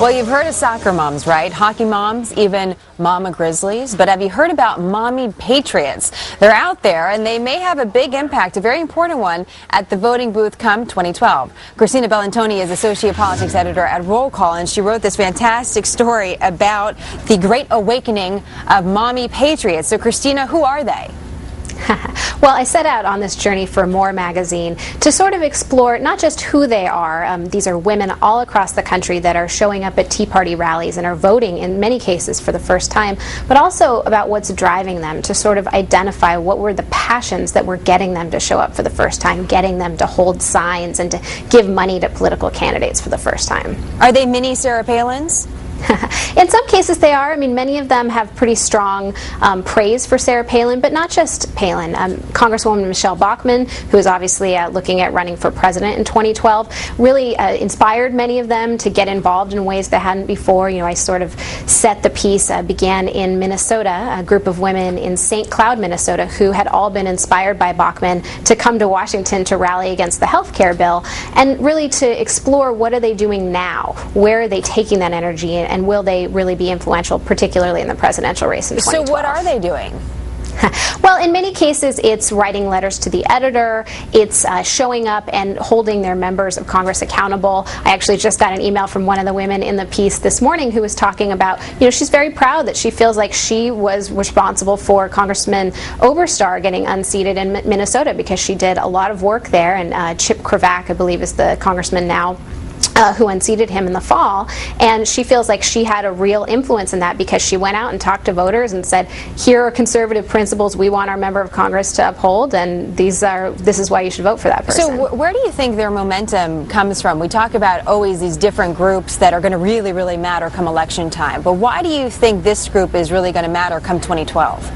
Well, you've heard of soccer moms, right? Hockey moms, even mama grizzlies. But have you heard about mommy patriots? They're out there, and they may have a big impact, a very important one, at the voting booth come 2012. Christina Bellantoni is Associate Politics Editor at Roll Call, and she wrote this fantastic story about the great awakening of mommy patriots. So, Christina, who are they? Well, I set out on this journey for More magazine to sort of explore not just who they are. These are women all across the country that are showing up at Tea Party rallies and are voting in many cases for the first time, but also about what's driving them, to sort of identify what were the passions that were getting them to show up for the first time, getting them to hold signs and to give money to political candidates for the first time. Are they mini Sarah Palins? In some cases they are. I mean, many of them have pretty strong praise for Sarah Palin, but not just Palin. Congresswoman Michelle Bachmann, who is obviously looking at running for president in 2012, really inspired many of them to get involved in ways they hadn't before. You know, I sort of set the piece, began in Minnesota, a group of women in St. Cloud, Minnesota, who had all been inspired by Bachmann to come to Washington to rally against the health care bill, and really to explore what are they doing now, where are they taking that energy, and will they really be influential, particularly in the presidential race in 2012. So what are they doing? Well, in many cases, it's writing letters to the editor, it's showing up and holding their members of Congress accountable. I actually just got an email from one of the women in the piece this morning who was talking about, you know, she's very proud that she feels like she was responsible for Congressman Oberstar getting unseated in Minnesota, because she did a lot of work there, and Chip Kravac, I believe, is the congressman now, who unseated him in the fall, and she feels like she had a real influence in that because she went out and talked to voters and said, here are conservative principles we want our member of Congress to uphold, and this is why you should vote for that person. So where do you think their momentum comes from? We talk about always these different groups that are going to really, really matter come election time, but why do you think this group is really going to matter come 2012?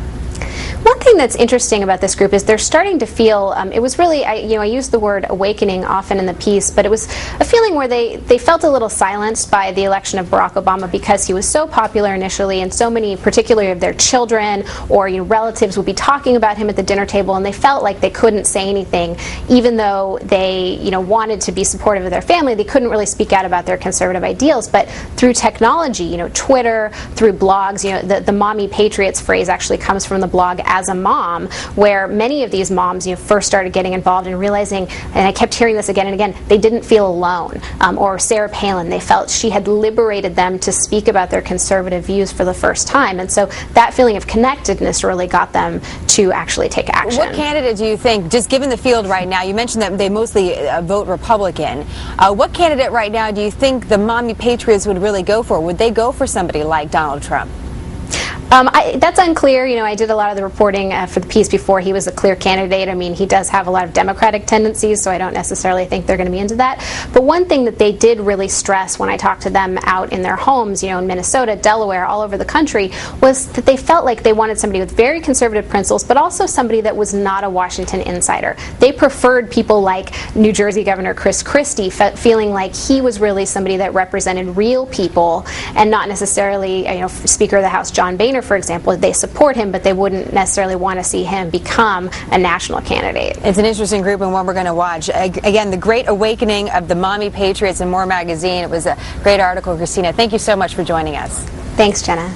One thing that's interesting about this group is they're starting to feel, it was really, I use the word awakening often in the piece, but it was a feeling where they felt a little silenced by the election of Barack Obama because he was so popular initially, and so many, particularly of their children or relatives, would be talking about him at the dinner table, and they felt like they couldn't say anything, even though they wanted to be supportive of their family. They couldn't really speak out about their conservative ideals. But through technology, Twitter, through blogs, the mommy patriots phrase actually comes from the blog As a Mom, where many of these moms first started getting involved and realizing, and I kept hearing this again and again, they didn't feel alone. Or Sarah Palin, they felt she had liberated them to speak about their conservative views for the first time, and so that feeling of connectedness really got them to actually take action. What candidate do you think, just given the field right now, you mentioned that they mostly vote Republican, what candidate right now do you think the mommy patriots would really go for? Would they go for somebody like Donald Trump? That's unclear. I did a lot of the reporting for the piece before he was a clear candidate. I mean, he does have a lot of Democratic tendencies, so I don't necessarily think they're going to be into that. But one thing that they did really stress when I talked to them out in their homes, in Minnesota, Delaware, all over the country, was that they felt like they wanted somebody with very conservative principles, but also somebody that was not a Washington insider. They preferred people like New Jersey Governor Chris Christie, feeling like he was really somebody that represented real people, and not necessarily, Speaker of the House John Boehner, for example. They support him, but they wouldn't necessarily want to see him become a national candidate. It's an interesting group and one we're going to watch. Again, the great awakening of the mommy patriots in More magazine. It was a great article, Christina. Thank you so much for joining us. Thanks, Jenna.